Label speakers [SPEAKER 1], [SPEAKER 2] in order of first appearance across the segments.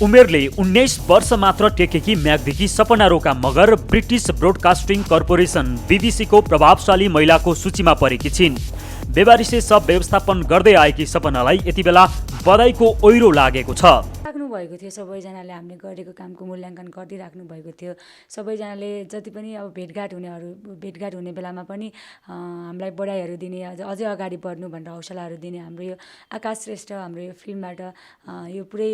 [SPEAKER 1] उमेरले 19 वर्ष मात्र टेकेकी म्याग्दीकी सपना रोका Magar British broadcasting corporation बीबीसीको प्रभावशाली महिलाको सूचीमा परेकी छिन्। बेबारिसे सब व्यवस्थापन गर्दै आएकी सपनालाई यति बेला बधाईको ओइरो लागेको छ।
[SPEAKER 2] राख्नु भएको थियो, सबैजनाले हामीले गरेको कामको मूल्याङ्कन गरिराख्नु भएको थियो। सबैजनाले जति पनि अब भेटघाट हुने बेलामा पनि हामीलाई बधाईहरू दिने, अझै अगाडि बढ्नु भनेर हौसलाहरू दिने। हाम्रो यो आकाश श्रेष्ठ, हाम्रो यो फिल्मबाट यो पुरै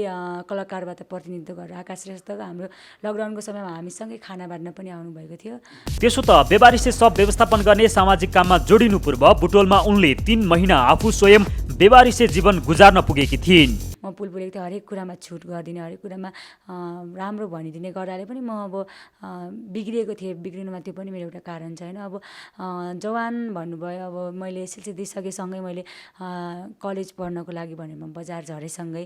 [SPEAKER 2] कलाकारबाट प्रतिनिधित्व गरेर आकाश श्रेष्ठ हाम्रो लकडाउनको समयमा हामीसँगै खाना बाँड्न पनि आउनुभएको थियो।
[SPEAKER 1] त्यसो त बेबारिसे सब व्यवस्थापन गर्ने सामाजिक काममा जोडिनु पूर्व बुटोलमा उनले 3 महिना आफू स्वयं बेबारिसे जीवन गुजार्न पुगेकी थिइन्।
[SPEAKER 2] म पुलपुलेको थिएँ, हरेक कुरामा छुट गरिदिने, हरेक कुरामा राम्रो भनिदिने गर्दाले पनि म अब बिग्रिएको थिएँ। बिग्रिनुमा त्यो पनि मेरो एउटा कारण छ होइन। अब जवान भन्नुभयो, अब मैले एसएलसी दिइसकेसँगै मैले कलेज पढ्नको लागि भनेर म बजार झरेसँगै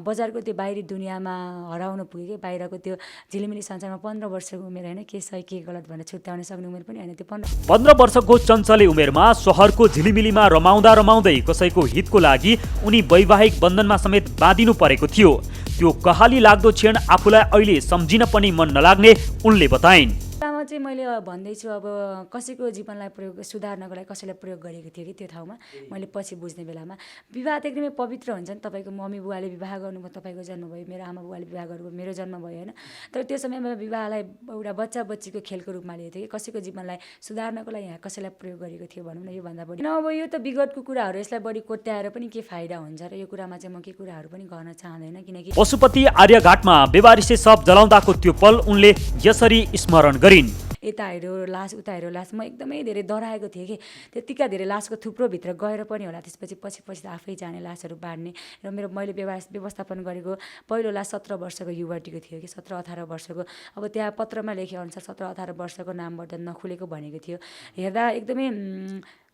[SPEAKER 2] बजारको त्यो बाहिरी दुनियाँमा हराउन पुगेँ। बाहिरको त्यो झिलिमिली संसारमा 15 वर्षको उमेर होइन, के सही के गलत भनेर छुट्याउन सक्ने उमेर पनि होइन। त्यो
[SPEAKER 1] 15 वर्षको चञ्चले उमेरमा सहरको झिलिमिलीमा रमाउँदै कसैको हितको लागि उनी वैवाहिक बन्धनमा समेत बाँधिनु परेको थियो। त्यो कहाली लाग्दो क्षण आफूलाई अहिले सम्झिन पनि मन नलाग्ने उनले बताइन्।
[SPEAKER 2] चाहिँ मैले भन्दैछु, अब कसैको जीवनलाई सुधार्नको लागि कसैलाई प्रयोग गरेको थियो कि त्यो ठाउँमा मैले पछि बुझ्ने बेलामा विवाह त एकदमै पवित्र हुन्छ नि। तपाईँको मम्मी बुवाले विवाह गर्नुभयो, तपाईँको जन्म भयो, मेरो आमा बुवाले विवाह गर्नुभयो, मेरो जन्म भयो होइन। तर त्यो समयमा विवाहलाई एउटा बच्चा बच्चीको खेलको रूपमा लिएको थियो कि कसैको जीवनलाई सुधार्नको लागि यहाँ कसैलाई प्रयोग गरेको थियो भनौँ न। योभन्दा बढी अब यो त विगतको कुराहरू, यसलाई बढी कोट्याएर पनि के फाइदा हुन्छ र यो कुरामा चाहिँ म के कुराहरू पनि गर्न चाहँदैन। किनकि
[SPEAKER 1] पशुपति आर्यघाटमा बेबारिसे सब जलाउँदाको त्यो पल उनले यसरी स्मरण गरिन्।
[SPEAKER 2] यता हेऱ्यो लास, उता हेऱ्यो लास, म एकदमै धेरै डराएको थिएँ कि त्यतिका धेरै लासको थुप्रो भित्र गएर पनि होला। त्यसपछि पछि आफै जाने लासहरू बाँड्ने। र मैले व्यवस्थापन गरेको पहिलो लास 17 वर्षको युवतीको थियो कि 17-18 वर्षको। अब त्यहाँ पत्रमा लेखे अनुसार 17-18 वर्षको नामवर्धन नखुलेको भनेको थियो। हेर्दा एकदमै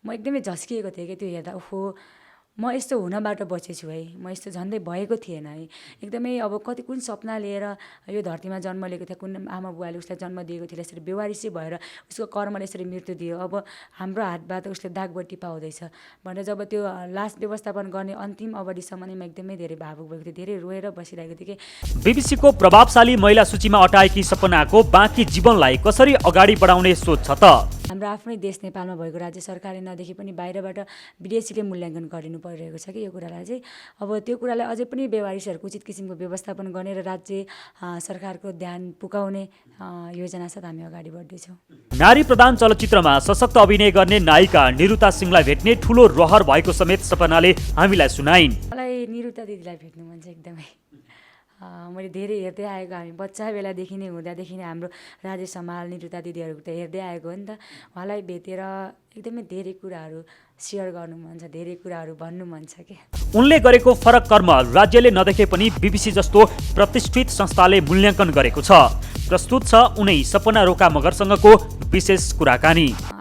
[SPEAKER 2] म एकदमै झस्किएको थिएँ कि त्यो हेर्दा ओहो म यस्तो हुनबाट बचेछु है, म यस्तो झन्डै भएको थिएन है। एकदमै अब कुन सपना लिएर यो धरतीमा जन्म लिएको थियो, कुन आमा बुवाले उसलाई जन्म दिएको थियो, यसरी बेवारिसी भएर उसको कर्मले यसरी मृत्यु दियो। अब हाम्रो हातबाट उसले दागबत्ती पाउँदैछ भनेर जब त्यो लास व्यवस्थापन गर्ने अन्तिम अवधिसम्म नै म एकदमै धेरै भावुक भएको थिएँ, धेरै रोएर बसिरहेको थिएँ कि।
[SPEAKER 1] बीबीसीको प्रभावशाली महिला सूचीमा अटाएकी सपनाको बाँकी जीवनलाई कसरी अगाडि बढाउने सोच छ त?
[SPEAKER 2] हाम्रो आफ्नै देश नेपालमा भएको राज्य सरकारले नदेखि पनि बाहिरबाट विदेशीले मूल्याङ्कन गरिनु परिरहेको छ कि यो कुरालाई चाहिँ। अब त्यो कुरालाई अझै पनि बेवारिसहरूको उचित किसिमको व्यवस्थापन गर्ने र राज्य सरकारको ध्यान पुगाउने योजना साथ हामी अगाडि बढ्दैछौँ।
[SPEAKER 1] नारी प्रधान चलचित्रमा सशक्त अभिनय गर्ने नायिका निरुता सिंहलाई भेट्ने ठुलो रहर भएको समेत सपनाले हामीलाई सुनाइन्।
[SPEAKER 2] मलाई निरुता दिदीलाई भेट्नु मन छ एकदमै। मैले धेरै हेर्दै आएको, हामी बच्चा बेलादेखि नै हुँदादेखि नै हाम्रो राजेश हमाल निरुता दिदीहरूको त हेर्दै आएको हो नि त। उहाँलाई भेटेर एकदमै धेरै कुराहरू सेयर गर्नु मन छ, धेरै कुराहरू भन्नु मन छ कि।
[SPEAKER 1] उनले गरेको फरक कर्म राज्यले नदेखे पनि बीबीसी जस्तो प्रतिष्ठित संस्थाले मूल्याङ्कन गरेको छ। प्रस्तुत छ उनै सपना रोका मगरसँगको विशेष कुराकानी।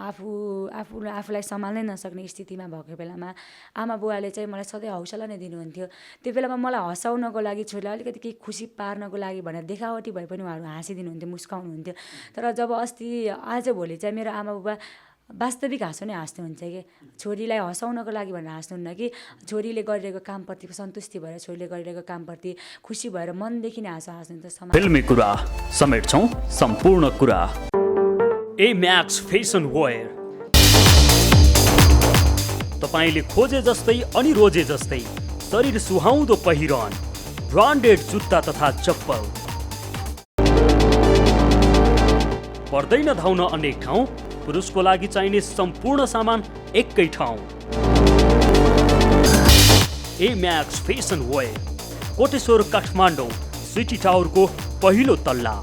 [SPEAKER 2] आफूलाई सम्हाल्नै नसक्ने स्थितिमा भएको बेलामा आमा बुवाले चाहिँ मलाई सधैँ हौसला नै दिनुहुन्थ्यो। त्यो बेलामा मलाई हँसाउनको लागि, छोरीलाई अलिकति केही खुसी पार्नको लागि भनेर देखावटी भए पनि उहाँहरू हाँसिदिनुहुन्थ्यो, मुस्काउनुहुन्थ्यो। तर जब आजभोलि चाहिँ मेरो आमा बुबा वास्तविक हाँसो नै हाँस्नुहुन्छ कि छोरीलाई हँसाउनको लागि भनेर हाँस्नुहुन्न कि छोरीले गरिरहेको कामप्रति सन्तुष्टि भएर, छोरीले गरिरहेको कामप्रति खुसी भएर मनदेखि नै हाँस्नुहुन्छ।
[SPEAKER 1] फिल्मी कुरा समेट्छौँ सम्पूर्ण कुरा। ए म्याक्स फेसन वेयर तपाईले खोजे जस्तै अनि रोजे जस्तै शरीर सुहाउँदो पहिरन, ब्रान्डेड जुत्ता तथा चप्पल, पर्दैन धाउन अनेक ठाउँ, पुरुषको लागि चाहिने सम्पूर्ण सामान एकै ठाउँ। A Max fashion wear, Koteshwor Kathmandu, city टावरको पहिलो तल्ला।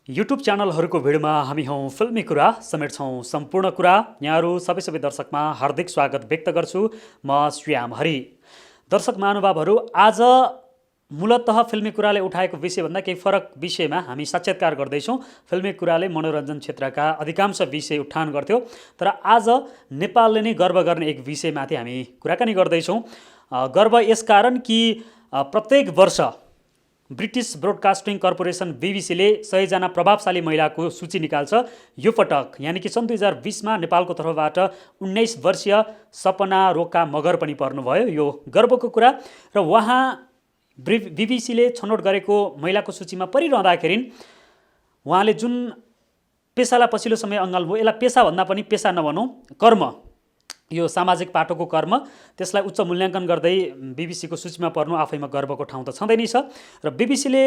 [SPEAKER 1] युट्युब च्यानलहरूको भिडमा हामी हौँ फिल्मी कुरा समेट्छौँ सम्पूर्ण कुरा। यहाँहरू सबै दर्शकमा हार्दिक स्वागत व्यक्त गर्छु। म श्याम हरि। दर्शक महानुभावहरू, आज मूलतः फिल्मी कुराले उठाएको विषयभन्दा केही फरक विषयमा हामी साक्षात्कार गर्दैछौँ। फिल्मी कुराले मनोरञ्जन क्षेत्रका अधिकांश विषय उठान गर्थ्यो, तर आज नेपालले नै गर्व गर्ने एक विषयमाथि हामी कुराकानी गर्दैछौँ। गर्व यसकारण कि प्रत्येक वर्ष ब्रिटिस ब्रोडकास्टिङ कर्पोरेसन बीबीसीले 100जना प्रभावशाली महिलाको सूची निकाल्छ यो पटक, यानि कि सन् 2020मा नेपालको तर्फबाट 19 वर्षीय सपना रोका मगर पनि पर्नुभयो। यो गर्वको कुरा। र उहाँ बीबीसीले छनौट गरेको महिलाको सूचीमा परिरहँदाखेरि उहाँले जुन पेसालाई पछिल्लो समय अँगाल्नुभयो, यसलाई पेसाभन्दा पनि पेसा नभनौँ, कर्म, यो सामाजिक पाटोको कर्म, त्यसलाई उच्च मूल्याङ्कन गर्दै बीबीसीको सूचीमा पर्नु आफैमा गर्वको ठाउँ त छँदै नै छ। र बीबीसीले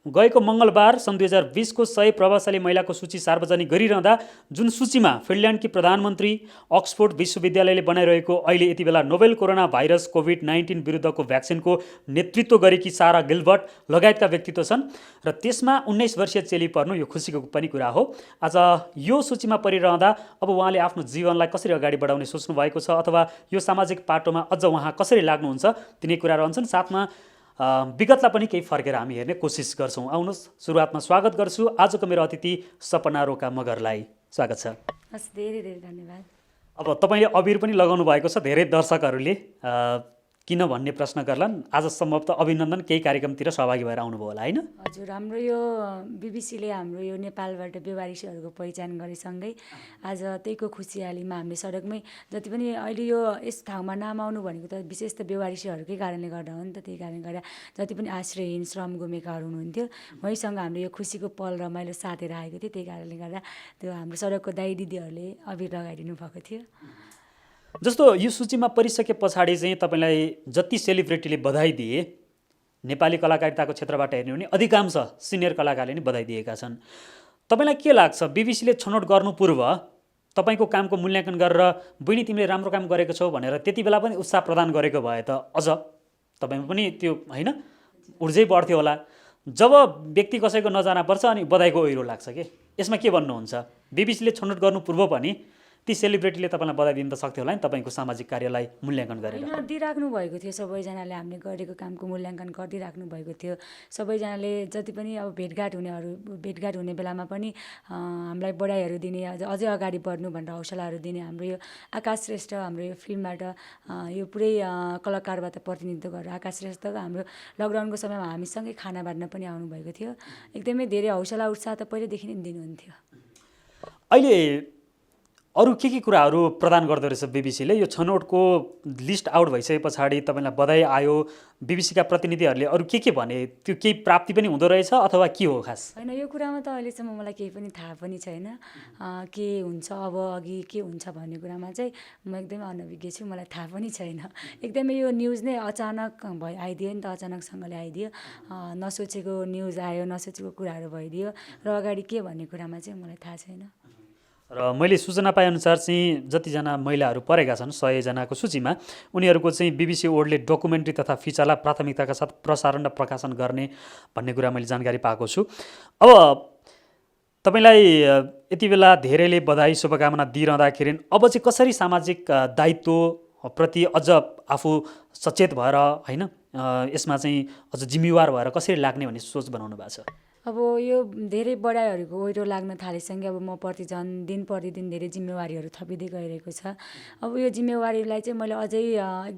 [SPEAKER 1] गएको मङ्गलबार सन् 2020को 100 प्रभावशाली महिलाको सूची सार्वजनिक गरिरहँदा जुन सूचीमा फिनल्यान्डकी प्रधानमन्त्री, अक्सफोर्ड विश्वविद्यालयले बनाइरहेको अहिले यति बेला नोभेल कोरोना भाइरस कोभिड-19 विरुद्धको भ्याक्सिनको नेतृत्व गरेकी सारा गिल्बर्ट लगायतका व्यक्तित्व छन्। र त्यसमा 19 वर्षीय चेली पर्नु यो खुसीको पनि कुरा हो। आज यो सूचीमा परिरहँदा अब उहाँले आफ्नो जीवनलाई कसरी अगाडि बढाउने सोच्नु भएको छ अथवा यो सामाजिक पाटोमा अझ उहाँ कसरी लाग्नुहुन्छ तिनै कुरा रहन्छन्। साथमा विगतलाई पनि केही फर्केर हामी हेर्ने कोसिस गर्छौँ। आउनुहोस्, सुरुवातमा स्वागत गर्छु आजको मेरो अतिथि सपना रोका मगरलाई। स्वागत छ।
[SPEAKER 2] हस्, धेरै धेरै धन्यवाद।
[SPEAKER 1] अब तपाईँले अबिर पनि लगाउनु भएको छ, धेरै दर्शकहरूले किन भन्ने प्रश्न गर्लान्। आज सम्भवतः अभिनन्दन केही कार्यक्रमतिर सहभागी भएर आउनुभयो होला, होइन?
[SPEAKER 2] हजुर, हाम्रो यो बीबीसीले हाम्रो यो नेपालबाट बेवारिसीहरूको पहिचान गरेसँगै आज त्यहीको खुसियालीमा हामीले सडकमै जति पनि अहिले यो यस ठाउँमा नाम आउनु भनेको त विशेष त बेवारिसीहरूकै कारणले गर्दा हो नि त। त्यही कारणले गर्दा जति पनि आश्रयहीन श्रम गुमेकाहरू हुनुहुन्थ्यो, उहीसँग हाम्रो यो खुसीको पल रमाइलो साथेर आएको थियो। त्यही कारणले गर्दा त्यो हाम्रो सडकको दाइ दिदीहरूले अबिर लगाइदिनु भएको थियो।
[SPEAKER 1] जस्तो यो सूचीमा परिसके पछाडि चाहिँ तपाईँलाई जति सेलिब्रेटीले बधाई दिए, नेपाली कलाकारिताको क्षेत्रबाट हेर्ने हो भने अधिकांश सिनियर कलाकारले नै बधाई दिएका छन्। तपाईँलाई के लाग्छ, बीबीसीले छनौट गर्नु पूर्व तपाईँको कामको मूल्याङ्कन गरेर बहिनी तिमीले राम्रो काम गरेको छौ भनेर त्यति बेला पनि उत्साह प्रदान गरेको भए त अझ तपाईँमा पनि त्यो होइन ऊर्जै बढ्थ्यो होला। जब व्यक्ति कसैको नजाना पर्छ अनि बधाईको ओहिरो लाग्छ कि यसमा के भन्नुहुन्छ? बीबीसीले छनौट गर्नु पूर्व पनि ती सेलिब्रेटीले तपाईँलाई बधाई दिन त सक्थ्यो होला नि तपाईँको सामाजिक कार्यलाई मूल्याङ्कन गरेर?
[SPEAKER 2] होइन, दिइराख्नु भएको थियो। सबैजनाले हामीले गरेको कामको मूल्याङ्कन गरिदिइराख्नु भएको थियो। सबैजनाले जति पनि अब भेटघाट हुने बेलामा पनि हामीलाई बधाईहरू दिने, अझै अगाडि बढ्नु भनेर हौसलाहरू दिने। हाम्रो यो आकाश श्रेष्ठ, हाम्रो यो फिल्मबाट यो पुरै कलाकारबाट प्रतिनिधित्व गरेर आकाश श्रेष्ठ हाम्रो लकडाउनको समयमा हामीसँगै खाना बाँड्न पनि आउनुभएको थियो। एकदमै धेरै हौसला उत्साह त पहिल्यैदेखि नै दिनुहुन्थ्यो।
[SPEAKER 1] अहिले अरू के कुराहरू प्रदान गर्दो रहेछ बीबीसीले? यो छनौटको लिस्ट आउट भइसके पछाडि तपाईँलाई बधाई आयो, बीबीसीका प्रतिनिधिहरूले अरू के भने? त्यो केही प्राप्ति पनि हुँदो रहेछ अथवा के हो खास?
[SPEAKER 2] होइन, यो कुरामा त अहिलेसम्म मलाई केही पनि थाहा पनि छैन। के हुन्छ अब अघि के हुन्छ भन्ने कुरामा चाहिँ म एकदमै अनभिज्ञ छु, मलाई थाहा पनि छैन। एकदमै यो न्युज नै अचानक आइदियो नि त, अचानकसँगले आइदियो। नसोचेको न्युज आयो, नसोचेको कुराहरू भइदियो र अगाडि के भन्ने कुरामा चाहिँ मलाई थाहा छैन।
[SPEAKER 1] र मैले सूचना पाएअनुसार चाहिँ जतिजना महिलाहरू परेका छन् 100जनाको सूचीमा, उनीहरूको चाहिँ बीबीसी वर्ल्डले डकुमेन्ट्री तथा फिचरलाई प्राथमिकताका साथ प्रसारण र प्रकाशन गर्ने भन्ने कुरा मैले जानकारी पाएको छु। अब तपाईँलाई यति बेला धेरैले बधाई शुभकामना दिइरहँदाखेरि अब चाहिँ कसरी सामाजिक दायित्वप्रति अझ आफू सचेत भएर होइन यसमा चाहिँ अझ जिम्मेवार भएर कसरी लाग्ने भन्ने सोच बनाउनु भएको छ?
[SPEAKER 2] अब यो धेरै बढाइहरूको ओहिरो लाग्न थालेसँगै अब म प्रति दिन प्रतिदिन धेरै जिम्मेवारीहरू थपिँदै गइरहेको छ। अब यो जिम्मेवारीलाई चाहिँ मैले अझै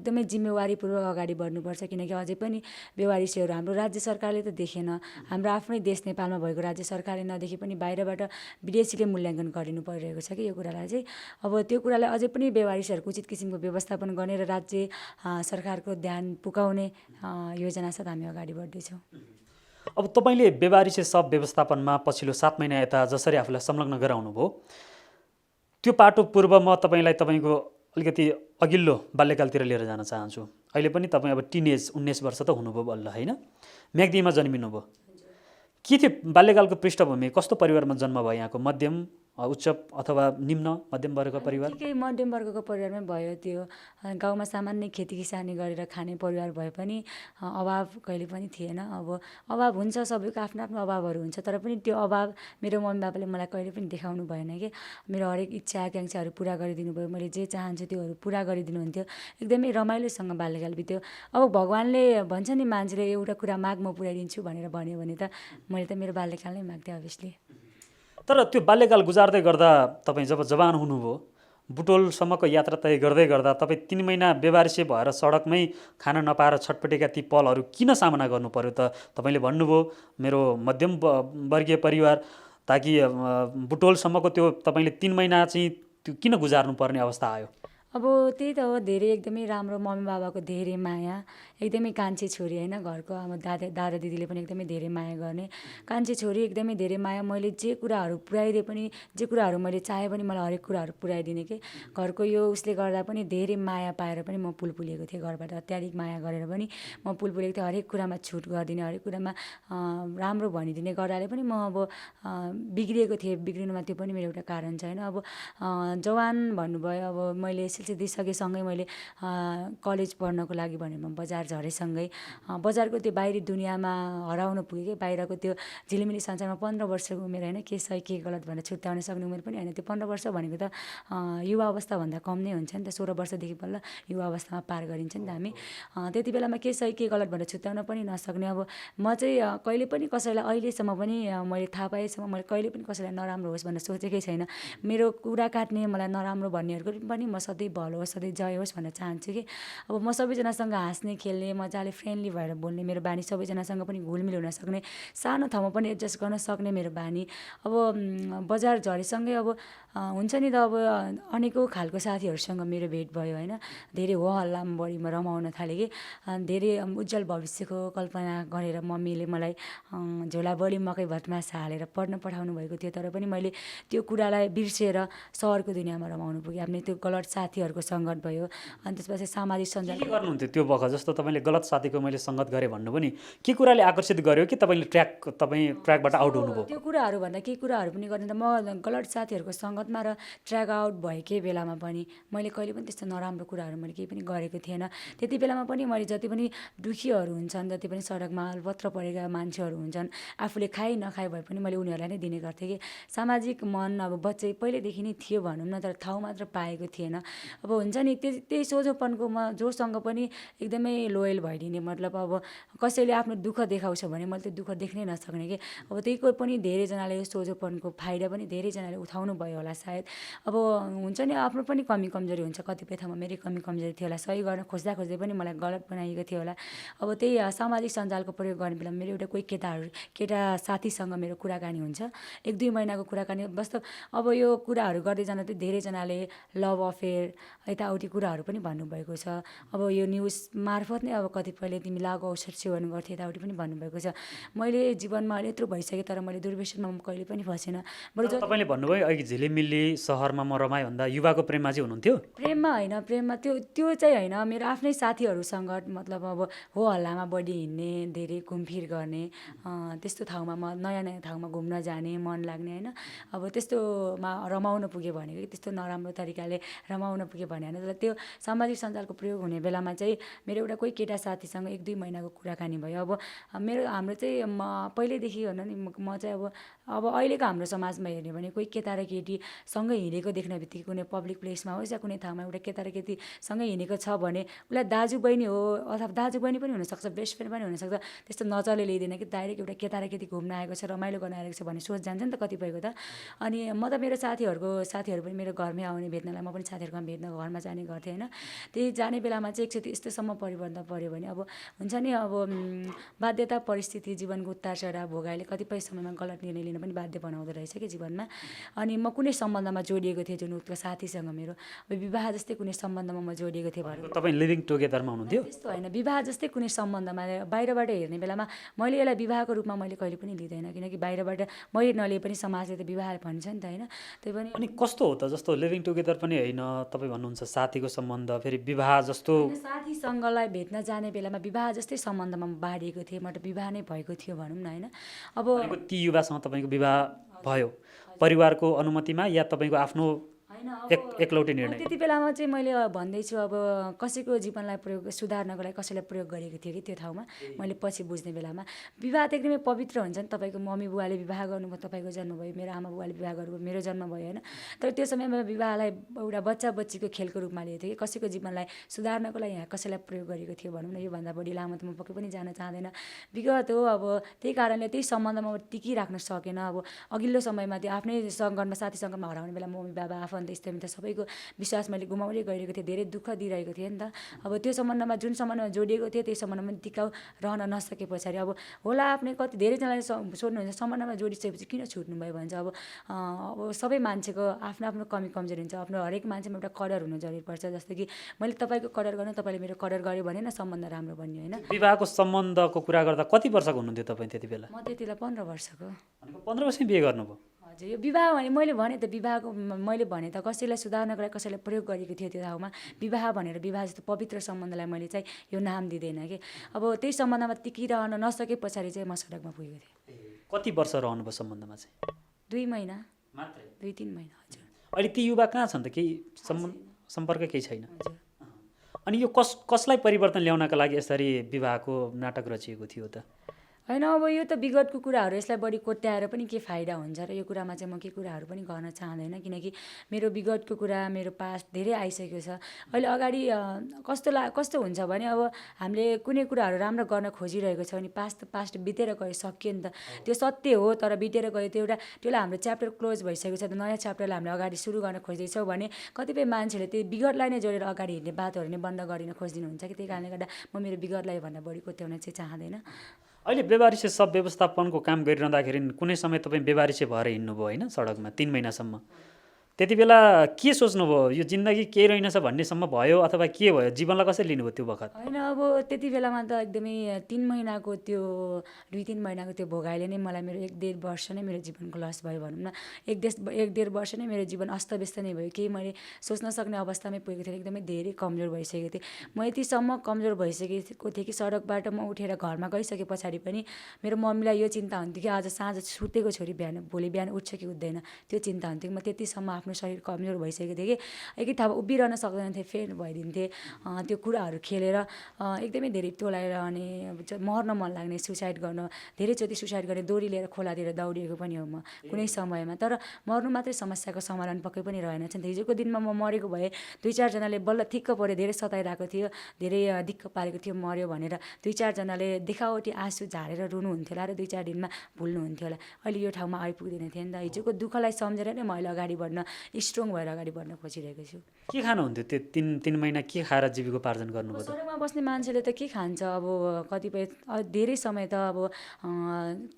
[SPEAKER 2] एकदमै जिम्मेवारीपूर्वक अगाडि बढ्नुपर्छ, किनकि अझै पनि बेवारिसीहरू हाम्रो राज्य सरकारले त देखेन। हाम्रो आफ्नै देश नेपालमा भएको राज्य सरकारले नदेखि पनि बाहिरबाट विदेशीले मूल्याङ्कन गरिनु परिरहेको छ कि यो कुरालाई चाहिँ। अब त्यो कुरालाई अझै पनि बेवारिसीहरूको उचित किसिमको व्यवस्थापन गर्ने र राज्य सरकारको ध्यान पुगाउने योजना साथ हामी अगाडि बढ्दैछौँ।
[SPEAKER 1] अब तपाईँले बेवारिसी सब व्यवस्थापनमा पछिल्लो 7 महिना यता जसरी आफूलाई संलग्न गराउनु भयो, त्यो पाटो पूर्वमा तपाईँको अलिकति अघिल्लो बाल्यकालतिर लिएर जान चाहन्छु। अहिले पनि तपाईँ अब टिनेज 19 वर्ष त हुनुभयो बल्ल, होइन? म्याग्दीमा जन्मिनु भयो। के थियो बाल्यकालको पृष्ठभूमि? कस्तो परिवारमा जन्म भयो यहाँको? मध्यम, उच्च अथवा निम्न मध्यम वर्गको परिवार?
[SPEAKER 2] केही मध्यम वर्गको परिवारमै भयो। त्यो गाउँमा सामान्य खेती किसानी गरेर खाने परिवार भए पनि अभाव कहिले पनि थिएन। अब अभाव हुन्छ, सबैको आफ्नो आफ्नो अभावहरू हुन्छ, तर पनि त्यो अभाव मेरो मम्मी बाबाले मलाई कहिले पनि देखाउनु भएन कि मेरो हरेक इच्छा आकाङ्क्षाहरू पुरा गरिदिनु भयो। मैले जे चाहन्छु त्योहरू पुरा गरिदिनुहुन्थ्यो। एकदमै रमाइलोसँग बाल्यकाल बित्यो। अब भगवान्ले भन्छ नि मान्छेले एउटा कुरा माग म पुऱ्याइदिन्छु भनेर भन्यो भने त मैले त मेरो बाल्यकाल नै माग्थेँ अभियसली।
[SPEAKER 1] तर त्यो बाल्यकाल गुजार्दै गर्दा तपाईँ जब जवान हुनुभयो बुटोलसम्मको यात्रा तय गर्दै गर्दा तपाईँ 3 महिना बेवारिसे भएर सडकमै खान नपाएर छटपटेका ती पलहरू किन सामना गर्नु पर्यो त? तपाईँले भन्नुभयो मेरो मध्यम वर्गीय परिवार, ताकि बुटोलसम्मको त्यो तपाईँले 3 महिना चाहिँ त्यो किन गुजार्नु पर्ने अवस्था आयो?
[SPEAKER 2] अब त्यही त हो, धेरै एकदमै राम्रो मम्मी बाबाको धेरै माया, एकदमै कान्छे छोरी होइन, घरको अब दादा दिदीले पनि एकदमै धेरै माया गर्ने, कान्छे छोरी एकदमै धेरै माया। मैले जे कुराहरू पुऱ्याइदिए पनि, जे कुराहरू मैले चाहे पनि मलाई हरेक कुराहरू पुऱ्याइदिने कि घरको यो उसले गर्दा पनि धेरै माया पाएर पनि म पुलपुलेको थिएँ। घरबाट अत्याधिक माया गरेर पनि म पुलपुलेको थिएँ। हरेक कुरामा छुट गरिदिने, हरेक कुरामा राम्रो भनिदिने गर्दाले पनि म अब बिग्रिएको थिएँ। बिग्रिनुमा त्यो पनि मेरो एउटा कारण छ होइन। अब जवान भन्नुभयो, अब मैले एसएलसी दिइसकेसँगै मैले कलेज पढ्नको लागि भनेर म बजार झरेसँगै बजारको त्यो बाहिरी दुनियाँमा हराउन पुगेँ कि बाहिरको त्यो झिलिमिली संसारमा। 15 वर्षको उमेर होइन, के सही के गलत भनेर छुट्याउन सक्ने उमेर पनि होइन। त्यो 15 वर्ष भनेको त युवा अवस्थाभन्दा कम नै हुन्छ नि त। 16 वर्षदेखि बल्ल युवा अवस्थामा पार गरिन्छ नि त हामी। त्यति बेलामा के सही के गलत भनेर छुट्याउन पनि नसक्ने। अब म चाहिँ कहिले पनि कसैलाई अहिलेसम्म पनि मैले थाहा पाएसम्म मैले कहिले पनि कसैलाई नराम्रो होस् भनेर सोचेकै छैन। मेरो कुरा काट्ने, मलाई नराम्रो भन्नेहरूको पनि म सधैँ भलो होस्, सधैँ जय होस् भन्न चाहन्छु कि अब म सबैजनासँग हाँस्ने, खेल्ने, मजाले फ्रेन्डली भएर बोल्ने मेरो बानी, सबैजनासँग पनि घुलमिल हुन सक्ने, सानो ठाउँमा पनि एडजस्ट गर्न सक्ने मेरो बानी। अब बजार झरेसँगै अब हुन्छ नि त, अब अनेकौँ खालको साथीहरूसँग मेरो भेट भयो होइन। धेरै हो हल्लामा बढी म रमाउन थालेँ कि धेरै उज्जवल भविष्यको कल्पना गरेर मम्मीले मलाई झोलाबडी मकै भात मासु हालेर पढ्न पठाउनु भएको थियो। तर पनि मैले त्यो कुरालाई बिर्सेर सहरको दुनियाँमा रमाउनु पुगेँ। आफ्नो त्यो गलत साथीहरूको सङ्गत भयो, अनि त्यसपछि सामाजिक सञ्जाल।
[SPEAKER 1] के गर्नुहुन्थ्यो त्यो बखत? जस्तो तपाईँले गलत साथीको मैले सङ्गत गरेँ भन्नुभयो नि, के कुराले आकर्षित गर्यो कि तपाईँ ट्र्याकबाट आउट हुनुभयो?
[SPEAKER 2] त्यो कुराहरू भन्दा केही कुराहरू पनि गर्ने त म गलत साथीहरूको सङ्गतमा र ट्र्याक आउट भएकै बेलामा पनि मैले कहिले पनि त्यस्तो नराम्रो कुराहरू मैले केही पनि गरेको थिएन। त्यति बेलामा पनि मैले जति पनि दुखीहरू हुन्छन्, जति पनि सडकमा अलपत्र परेका मान्छेहरू हुन्छन्, आफूले खाइ नखाइ भए पनि मैले उनीहरूलाई नै दिने गर्थेँ कि सामाजिक मन अब बच्चै पहिल्यैदेखि नै थियो भनौँ न, तर ठाउँ मात्र पाएको थिएन। अब हुन्छ नि त्यही सोझोपनको म जोसँग पनि एकदमै लोयल भइदिने, मतलब अब कसैले आफ्नो दुःख देखाउँछ भने मैले त्यो दुःख देख्नै नसक्ने कि अब त्यहीको पनि धेरैजनाले सोझोपनको फाइदा पनि धेरैजनाले उठाउनु भयो होला सायद। अब हुन्छ नि आफ्नो पनि कमी कमजोरी हुन्छ, कतिपय ठाउँमा मेरै कमी कमजोरी थियो होला, सही गर्न खोज्दा खोज्दै पनि मलाई गलत बनाइएको थियो होला। अब त्यही सामाजिक सञ्जालको प्रयोग गर्ने बेलामा मेरो एउटा कोही केटा साथीसँग मेरो कुराकानी हुन्छ, 1-2 महिनाको कुराकानी वास्तव। अब यो कुराहरू गर्दै जाँदा चाहिँ धेरैजनाले लभ अफेयर यताउति कुराहरू पनि भन्नुभएको छ। अब यो न्युज मार्फत नै अब कतिपयले तिमी लागु औषध सेवन गर्थे यताउति पनि भन्नुभएको छ। मैले जीवनमा अहिले यत्रो भइसक्यो तर मैले दुर्व्यसनमा कहिले पनि फसेन। बरु
[SPEAKER 1] तपाईँले भन्नुभयो अघि झिलिमिली सहरमा म रमाएँ भन्दा युवाको प्रेममा चाहिँ हुनुहुन्थ्यो?
[SPEAKER 2] प्रेममा होइन, प्रेममा त्यो चाहिँ होइन, मेरो आफ्नै साथीहरूसँग मतलब अब हो हल्लामा बढी हिँड्ने, धेरै घुमफिर गर्ने, त्यस्तो ठाउँमा म नयाँ नयाँ ठाउँमा घुम्न जाने, मन लाग्ने होइन। अब त्यस्तोमा रमाउन पुग्यो भनेको कि त्यस्तो नराम्रो तरिकाले रमाउन पुग्यो भने होइन। तर त्यो सामाजिक सञ्जालको प्रयोग हुने बेलामा चाहिँ मेरो एउटा कोही केटा साथीसँग 1-2 महिनाको कुराकानी भयो। अब हाम्रो चाहिँ म पहिल्यैदेखि होइन नि, म चाहिँ अब अहिलेको हाम्रो समाजमा हेर्ने भने कोही केटा र केटी सँगै हिँडेको देख्ने बित्तिकै कुनै पब्लिक प्लेसमा होस् या कुनै ठाउँमा एउटा केटा र केटी सँगै हिँडेको छ भने उसलाई दाजुबहिनी हो अथवा दाजुबहिनी पनि हुनसक्छ, बेस्ट फ्रेन्ड पनि हुनसक्छ, त्यस्तो नजरले लिँदैन कि डाइरेक्ट एउटा केटा र केटी घुम्न आएको छ, रमाइलो गर्न आएको छ भन्ने सोच जान्छ नि त कतिपयको त। अनि म त मेरो साथीहरू पनि मेरो घरमै आउने भेट्नलाई, म पनि साथीहरूकोमा भेट्न घरमा जाने गर्थेँ होइन। त्यही जाने बेलामा चाहिँ एकचोटि यस्तोसम्म परिवर्तन पऱ्यो भने अब हुन्छ नि, अब बाध्यता परिस्थिति, जीवनको उतार चढाव भोगाइले कतिपय समयमा गलत निर्णय लिन पनि बाध्य बनाउँदो रहेछ कि जीवनमा। अनि म कुनै सम्बन्धमा जोडिएको थिएँ जुन उक्त साथीसँग मेरो अब विवाह जस्तै कुनै सम्बन्धमा म जोडिएको थिएँ भने
[SPEAKER 1] तपाईँ लिभिङ टुगेदरमा हुनुहुन्थ्यो?
[SPEAKER 2] त्यस्तो होइन, विवाह जस्तै कुनै सम्बन्धमा बाहिरबाट हेर्ने बेलामा मैले यसलाई विवाहको रूपमा मैले कहिले पनि लिँदैन, किनकि बाहिरबाट मैले नलिए पनि समाजले त विवाह भन्छ नि त होइन। त्यही पनि
[SPEAKER 1] अनि कस्तो हो त? जस्तो लिभिङ टुगेदर पनि होइन, तपाईँ भन्नुहुन्छ साथीको सम्बन्ध, फेरि विवाह जस्तो।
[SPEAKER 2] साथीसँगलाई भेट्न जाने बेलामा विवाह जस्तै सम्बन्धमा म बाँडिएको थिएँ, मतलब विवाह नै भएको थियो भनौँ न होइन। अब
[SPEAKER 1] ती युवासँग तपाईँको विवाह भयो परिवारको अनुमतिमा या तपाईँको आफ्नो एकलौटी निर्णय?
[SPEAKER 2] त्यति बेलामा चाहिँ मैले भन्दैछु अब कसैको जीवनलाई सुधार्नको लागि कसैलाई प्रयोग गरेको थियो कि त्यो ठाउँमा मैले पछि बुझ्ने बेलामा। विवाह त एकदमै पवित्र हुन्छ नि, तपाईँको मम्मी बुवाले विवाह गर्नुभयो, तपाईँको जन्म भयो, मेरो आमा बुवाले विवाह गर्नुभयो, मेरो जन्म भयो होइन। तर त्यो समयमा विवाहलाई एउटा बच्चा बच्चीको खेलको रूपमा लिएको थियो कि कसैको जीवनलाई सुधार्नको लागि यहाँ कसैलाई प्रयोग गरेको थियो भनौँ न। योभन्दा बढी लामो त म पक्कै पनि जान चाहँदैन। विगत हो, अब त्यही कारणले त्यही सम्बन्धमा टिकिराख्न सकेन। अब अघिल्लो समयमा त्यो आफ्नै सङ्गतमा साथी सङ्गतमा हराउने बेला मम्मी बाबा आफन्त अन्त स्थिरता सबैको विश्वास मैले गुमाउँदै गइरहेको थिएँ, धेरै दुःख दिइरहेको थिएँ नि त। अब त्यो सम्बन्धमा जुन सम्बन्धमा जोडिएको थियो त्यो सम्बन्धमा टिकाउ रहन नसके पछाडि अब होला आफ्नै कति धेरैजनाले सोध्नुहुन्छ सम्बन्धमा जोडिसकेपछि किन छुट्नुभयो भन्छ। अब सबै मान्छेको आफ्नो आफ्नो कमी कमजोरी हुन्छ, आफ्नो हरेक मान्छेमा एउटा कदर हुनु जरुरी पर्छ। जस्तो कि मैले तपाईँको कदर गर्नु, तपाईँले मेरो कदर गर्यो भने न सम्बन्ध राम्रो बन्यो होइन।
[SPEAKER 1] विवाहको सम्बन्धको कुरा गर्दा कति वर्षको हुनुहुन्थ्यो तपाईँ त्यति बेला?
[SPEAKER 2] म त्यति बेला 15 वर्षको।
[SPEAKER 1] भनेको 15 वर्षमै बिहे गर्नुभयो?
[SPEAKER 2] हजुर, यो विवाह भने मैले भने त विवाहको मैले भने त कसैलाई सुधार्नको लागि कसैलाई प्रयोग गरेको थियो त्यो ठाउँमा। विवाह भनेर विवाह जस्तो पवित्र सम्बन्धलाई मैले चाहिँ यो नाम दिँदैन कि। अब त्यही सम्बन्धमा टिकिरहन नसके पछाडि चाहिँ म सडकमा पुगेको थिएँ।
[SPEAKER 1] कति वर्ष रहनुभयो सम्बन्धमा चाहिँ?
[SPEAKER 2] 2 महिना
[SPEAKER 1] मात्रै?
[SPEAKER 2] 2-3 महिना। हजुर।
[SPEAKER 1] अहिले ती युवा कहाँ छन् त? केही सम्पर्क केही छैन?
[SPEAKER 2] हजुर।
[SPEAKER 1] अनि यो कसलाई परिवर्तन ल्याउनका लागि यसरी विवाहको नाटक रचिएको थियो त?
[SPEAKER 2] होइन, अब यो त विगतको कुराहरू, यसलाई बढी कोट्याएर पनि के फाइदा हुन्छ र यो कुरामा चाहिँ म के कुराहरू पनि गर्न चाहँदैन। किनकि मेरो विगतको कुरा, मेरो पास्ट धेरै आइसकेको छ। अहिले अगाडि कस्तो हुन्छ भने अब हामीले कुनै कुराहरू राम्रो गर्न खोजिरहेको छ भने पास्ट बितेर गयो, सकियो नि त। त्यो सत्य हो, तर बितेर गयो त्यो त्यसलाई हाम्रो च्याप्टर क्लोज भइसकेको छ। नयाँ च्याप्टरलाई हामीले अगाडि सुरु गर्न खोज्दैछौँ भने कतिपय मान्छेले त्यो विगतलाई नै जोडेर अगाडि हिँड्ने बातहरू नै बन्द गरिन खोजिदिनुहुन्छ कि। त्यही कारणले गर्दा म मेरो विगतलाई भन्दा बढी कोट्याउन चाहिँ चाहँदैन।
[SPEAKER 1] अहिले बेवारिसे सब व्यवस्थापनको काम गरिरहँदाखेरि कुनै समय तपाईँ बेवारिसे भएर हिँड्नुभयो होइन सडकमा 3 महिनासम्म? त्यति बेला के सोच्नुभयो? यो जिन्दगी केही रहेनछ भन्नेसम्म भयो अथवा के भयो? जीवनलाई कसरी लिनुभयो त्यो बखत?
[SPEAKER 2] होइन, अब त्यति बेलामा त एकदमै 3 महिनाको त्यो 2-3 महिनाको त्यो भोगाइले नै मलाई मेरो 1-1.5 वर्ष नै मेरो जीवनको लस भयो भनौँ न। 1-1.5 वर्ष नै मेरो जीवन अस्तव्यस्त नै भयो। केही मैले सोच्न सक्ने अवस्थामै पुगेको थिएँ। एकदमै धेरै कमजोर भइसकेको थिएँ। म यतिसम्म कमजोर भइसकेको थिएँ कि सडकबाट म उठेर घरमा गइसके पछाडि पनि मेरो मम्मीलाई यो चिन्ता हुन्थ्यो कि आज साँझ सुतेको छोरी भोलि बिहान उठ्छ कि उठ्दैन, त्यो चिन्ता हुन्थ्यो। म त्यतिसम्म आफ्नो शरीर कमजोर भइसकेको थिएँ कि एकै ठाउँमा उभिरहन सक्दैन थिएँ, फेल भइदिन्थेँ। त्यो कुराहरू खेलेर एकदमै धेरै टोलाएर अनि मर्न मन लाग्ने, सुसाइड गर्न, धेरैचोटि सुसाइड गर्ने, डोरी लिएर खोलातिर दौडिएको पनि हो म कुनै समयमा। तर मर्नु मात्रै समस्याको समाधान पक्कै पनि रहेन छ नि त। हिजोको दिनमा म मरेको भए 2-4 जनाले बल्ल ठिक्क पऱ्यो, धेरै सताइरहेको थियो, धेरै दिक्क पारेको थियो मऱ्यो भनेर 2-4 जनाले देखावटी आँसु झारेर रुनुहुन्थ्यो होला र 2-4 दिनमा भुल्नुहुन्थ्यो होला। अहिले यो ठाउँमा आइपुग्दैन थियो नि त। हिजोको दुःखलाई सम्झेर नै म अहिले अगाडि बढ्न, स्ट्रङ भएर अगाडि बढ्न खोजिरहेको छु।
[SPEAKER 1] के खानुहुन्थ्यो त्यो 3 महिना? के खाएर जीविकोपार्जन गर्नुभयो त?
[SPEAKER 2] सडकमा बस्ने मान्छेले त के खान्छ? अब कतिपय धेरै समय त अब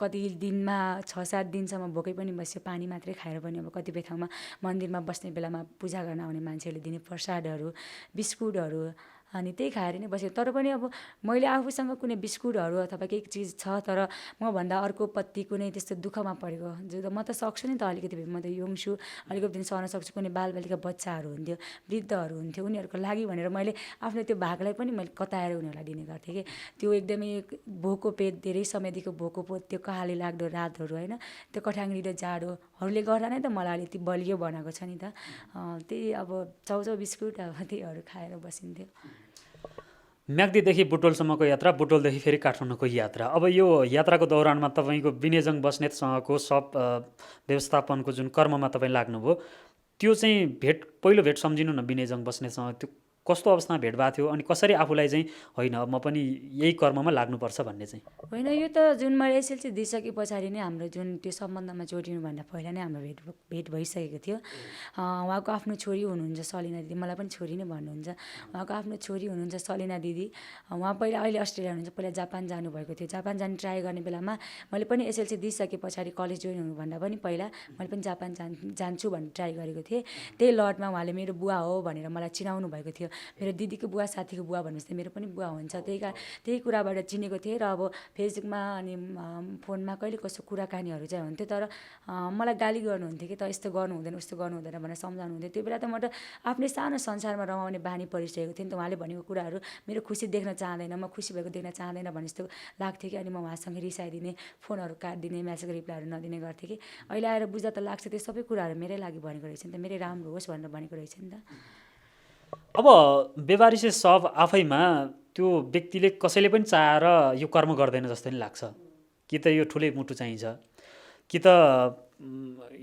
[SPEAKER 2] कति दिनमा 6-7 दिनसम्म भोकै पनि बस्यो, पानी मात्रै खाएर पनि। अब कतिपय ठाउँमा मन्दिरमा बस्ने बेलामा पूजा गर्न आउने मान्छेहरूले दिने प्रसादहरू, बिस्कुटहरू, अनि त्यही खाएर नै बसेँ। तर पनि अब मैले आफूसँग कुनै बिस्कुटहरू अथवा केही चिज छ, तर मभन्दा अर्कोपट्टि कुनै त्यस्तो दुःखमा परेको म त सक्छु नि त अलिकति भए, म त यङ छु, अलिकति दिन सहन सक्छु। कुनै बालबालिका बच्चाहरू हुन्थ्यो, वृद्धहरू हुन्थ्यो, उनीहरूको लागि भनेर मैले आफ्नो त्यो भागलाई पनि मैले कताएर उनीहरूलाई दिने गर्थेँ कि। त्यो एकदमै भोको पेट, धेरै समयदेखि भोको पेट, त्यो काले लाग्दो रातहरू होइन, त्यो कठाङ्ग्री र जाडोहरूले गर्दा नै त मलाई अलिकति बलियो बनाएको छ नि त। त्यही अब चाउचाउ बिस्कुट अब त्यहीहरू खाएर बसिन्थ्यो।
[SPEAKER 1] म्याग्दीदेखि बुटोलसम्मको यात्रा, बुटोलदेखि फेरि काठमाडौँको यात्रा। अब यो यात्राको दौरानमा तपाईँको विनयजङ बस्नेतसँगको सब व्यवस्थापनको जुन कर्ममा तपाईँ लाग्नुभयो, त्यो चाहिँ पहिलो भेट सम्झिनु न विनयजङ बस्नेतसँग। त्यो कस्तो अवस्थामा भेट भएको थियो अनि कसरी आफूलाई चाहिँ होइन म पनि यही कर्ममा लाग्नुपर्छ भन्ने चाहिँ?
[SPEAKER 2] होइन, यो त जुन मैले एसएलसी दिइसके पछाडि नै हाम्रो जुन त्यो सम्बन्धमा जोडिनुभन्दा पहिला नै हाम्रो भेट भइसकेको थियो। उहाँको आफ्नो छोरी हुनुहुन्छ सलिना दिदी, मलाई पनि छोरी नै भन्नुहुन्छ। उहाँको आफ्नो छोरी हुनुहुन्छ सलिना दिदी। उहाँ पहिला अहिले अस्ट्रेलिया हुनुहुन्छ, पहिला जापान जानुभएको थियो। जापान जाने ट्राई गर्ने बेलामा मैले पनि एसएलसी दिइसके पछाडि कलेज जोइन हुनुभन्दा पनि पहिला मैले पनि जापान जान्छु भनेर ट्राई गरेको थिएँ। त्यही लटमा उहाँले मेरो बुवा हो भनेर मलाई चिनाउनु भएको थियो। मेरो दिदीको बुवा, साथीको बुवा भनेपछि मेरो पनि बुवा हुन्छ। त्यही कुराबाट चिनेको थिएँ। र अब फेसबुकमा अनि फोनमा कहिले कस्तो कुराकानीहरू चाहिँ हुन्थ्यो, तर मलाई गाली गर्नुहुन्थ्यो कि त यस्तो गर्नु हुँदैन, उस्तो गर्नु हुँदैन भनेर सम्झाउनुहुन्थ्यो। त्यो बेला त म त आफ्नै सानो संसारमा रमाउने बानी परिसकेको थिएँ नि त। उहाँले भनेको कुराहरू मेरो खुसी देख्न चाहँदैन, म खुसी भएको देख्न चाहँदैन भने जस्तो लाग्थ्यो कि। अनि म उहाँसँग रिसाइदिने, फोनहरू काटिदिने, म्यासेजको रिप्लाईहरू नदिने गर्थेँ कि। अहिले आएर बुझ्दा त लाग्छ त्यो सबै कुराहरू मेरै लागि भनेको रहेछ नि त, मेरै राम्रो होस् भनेर भनेको रहेछ नि त।
[SPEAKER 1] अब बेवारिसे सब आफैमा त्यो व्यक्तिले कसैले पनि चाहेर यो कर्म गर्दैन जस्तो नि लाग्छ। कि त यो ठुलै मुटु चाहिन्छ, कि त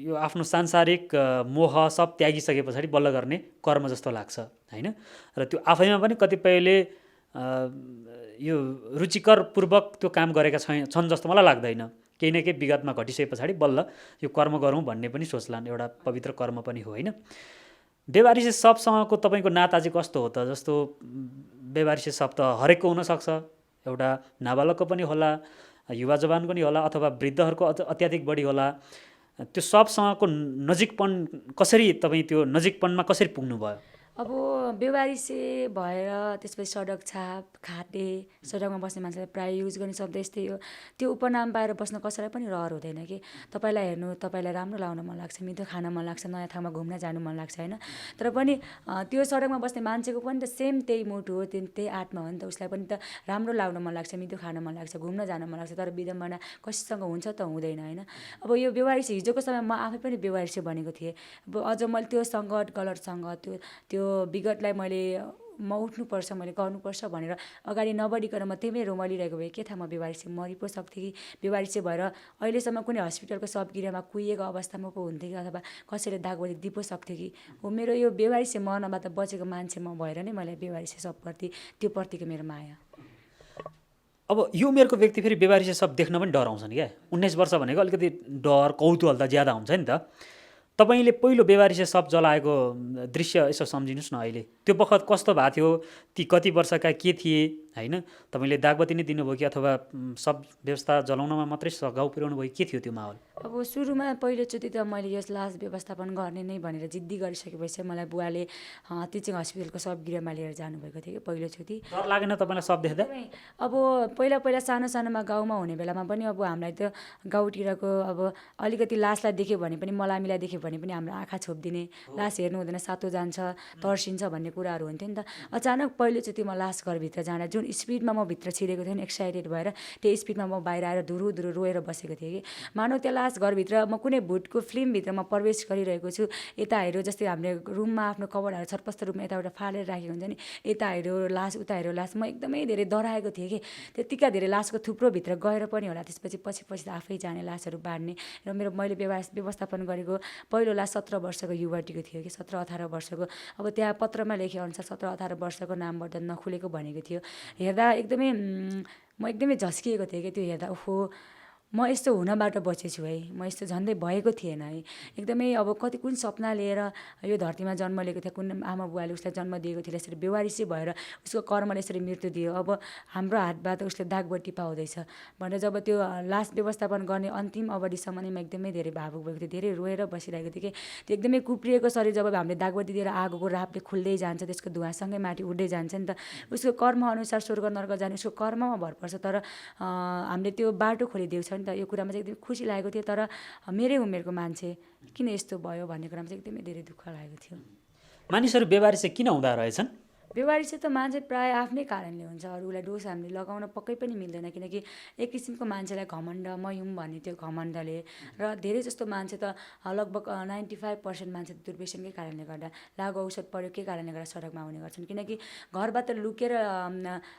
[SPEAKER 1] यो आफ्नो सांसारिक मोह सब त्यागिसके पछाडि बल्ल गर्ने कर्म जस्तो लाग्छ होइन। र त्यो आफैमा पनि कतिपयले यो रुचिकरपूर्वक त्यो काम गरेका छन् जस्तो मलाई लाग्दैन। केही न केही विगतमा घटिसके पछाडि बल्ल यो कर्म गरौँ भन्ने पनि सोच्लान्। एउटा पवित्र कर्म पनि हो होइन। बेवारिसे सबसँगको तपाईँको नाता चाहिँ कस्तो हो त? जस्तो बेवारिसे सब त हरेकको हुनसक्छ, एउटा नाबालकको पनि होला, युवा जवानको पनि होला, अथवा वृद्धहरूको अत्याधिक बढी होला। त्यो सबसँगको नजिकपन कसरी, तपाईँ त्यो नजिकपनमा कसरी पुग्नुभयो?
[SPEAKER 2] अब बेवारिसे भएर त्यसपछि सडक छाप, खाटे, सडकमा बस्ने मान्छेलाई प्रायः युज गर्ने शब्द यस्तै हो। त्यो उपनाम पाएर बस्न कसैलाई पनि रहर हुँदैन कि तपाईँलाई हेर्नु, तपाईँलाई राम्रो लाउन मन लाग्छ, मिठो खान मन लाग्छ, नयाँ ठाउँमा घुम्न जानु मन लाग्छ होइन। तर पनि त्यो सडकमा बस्ने मान्छेको पनि त सेम त्यही मुड हो, त्यही आत्मा हो नि त। उसलाई पनि त राम्रो लाउन मन लाग्छ, मिठो खान मन लाग्छ, घुम्न जान मन लाग्छ। तर विडम्बना कसैसँग हुन्छ त हुँदैन होइन। अब यो बेवारिसे हिजोको समयमा म आफै पनि बेवारिसे बनेको थिएँ। अब अझ मैले त्यो सङ्कट, गलत सङ्गत, त्यो विगतलाई म उठ्नुपर्छ, मैले गर्नुपर्छ भनेर अगाडि नबढिकन म त्यहीमै रोमलिरहेको भए के थाहा म बेवारिसे मरि पो सक्थेँ कि बेवारिसे भएर अहिलेसम्म कुनै हस्पिटलको सबगिरामा कुहिएको अवस्थामा पो हुन्थेँ कि अथवा कसैले दागबत्ती दिइ पो सक्थ्यो कि। हो मेरो यो बेवारिसे मर्नबाट बचेको मान्छे म भएर नै मैले बेवारिसे सबप्रति त्यो प्रतिको मेरो माया।
[SPEAKER 1] अब यो उमेरको व्यक्ति फेरि बेवारिसे सब देख्न पनि डराउँछन् क्या। 19 वर्ष भनेको अलिकति डर कौतूहल त ज्यादा हुन्छ नि त। तपाईँले पहिलो बेवारिसे सब जलाएको दृश्य यसो सम्झिनुहोस् न। अहिले त्यो बखत कस्तो भएको थियो? ती कति वर्षका के थिए होइन? तपाईँले दागबत्ती नै दिनुभयो कि अथवा सब व्यवस्था जलाउनमा मात्रै सघाउ पुर्याउनु भयो? के थियो त्यो माहौल?
[SPEAKER 2] अब सुरुमा पहिलोचोटि त मैले यस लास व्यवस्थापन गर्ने नै भनेर जिद्दी गरिसकेपछि मलाई बुवाले टिचिङ हस्पिटलको सबगृहमा लिएर जानुभएको थियो कि पहिलोचोटि।
[SPEAKER 1] डर लागेन तपाईँलाई सब देख्दा?
[SPEAKER 2] अब पहिला पहिला सानो सानोमा गाउँमा हुने बेलामा पनि अब हामीलाई त गाउँतिरको अब अलिकति लासलाई देख्यो भने पनि, मलामीलाई देख्यो भने पनि हाम्रो आँखा छोपिदिने, लास हेर्नु हुँदैन, सातो जान्छ, तर्सिन्छ भन्ने कुराहरू हुन्थ्यो नि त। अचानक पहिलोचोटि म लास घरभित्र जाँदा जुन स्पिडमा म भित्र छिरेको थिएँ नि, एक्साइटेड भएर त्यो स्पिडमा म बाहिर आएर धुरु धुरु रोएर बसेको थिएँ कि मानव त्यो लास घरभित्र म कुनै भुतको फिल्मभित्र म प्रवेश गरिरहेको छु। यता हेऱ्यो, जस्तै हामीले रुममा आफ्नो कभरहरू छरपस्ट रूपमा यताबाट फालेर राखेको हुन्छ नि, यता हेऱ्यो लास, उता हेऱ्यो लास। म एकदमै धेरै डराएको थिएँ कि त्यतिका धेरै लासको थुप्रोभित्र गएर पनि होला। त्यसपछि पछि आफै जाने लासहरू बाँड्ने। र मैले व्यवस्थापन गरेको पहिलो लास 17 वर्षको युवतीको थियो कि 17-18 वर्षको। अब त्यहाँ पत्रमा लेखेअनुसार 17-18 वर्षको नामवर्धन नखुलेको भनेको थियो। हेर्दा एकदमै म एकदमै झस्किएको थिएँ कि त्यो हेर्दा। ओहो, म यस्तो हुनबाट बचेछु है, म यस्तो झन्डै भएको थिएन है। एकदमै अब कति कुन सपना लिएर यो धरतीमा जन्म लिएको थियो, कुन आमा बुवाले उसलाई जन्म दिएको थियो, यसरी बेवारिसे भएर उसको कर्मले यसरी मृत्यु दियो। अब हाम्रो हातबाट उसले दागबत्ती पाउँदैछ भनेर जब त्यो लास व्यवस्थापन गर्ने अन्तिम अवधिसम्म नै म एकदमै धेरै भावुक भएको थिएँ, धेरै रोएर बसिरहेको थिएँ कि त्यो एकदमै कुप्रिएको शरीर जब हामीले दागबत्ती दिएर आगोको रापले खुल्दै जान्छ, त्यसको धुवासँगै माथि उड्दै जान्छ नि त। उसको कर्मअनुसार स्वर्ग नर्क जाने उसको कर्ममा भर पर्छ। तर हामीले त्यो बाटो खोलिदिएको छ नि त। यो कुरामा चाहिँ एकदमै खुसी लागेको थियो। तर मेरै उमेरको मान्छे किन यस्तो भयो भन्ने कुरामा चाहिँ एकदमै धेरै दुःख लागेको थियो।
[SPEAKER 1] मानिसहरू बेवारिसे किन हुँदा रहेछन्?
[SPEAKER 2] बेवारिसे त मान्छे प्रायः आफ्नै कारणले हुन्छ। अरूलाई दोष हामीले लगाउन पक्कै पनि मिल्दैन, किनकि एक किसिमको मान्छेलाई घमण्ड, म हुँ भन्ने त्यो घमण्डले, र धेरै जस्तो मान्छे त लगभग 95% मान्छे दुर्व्यसनकै कारणले गर्दा, लागु औषध प्रयोगकै कारणले गर्दा सडकमा आउने गर्छन्। किनकि घरबाट लुकेर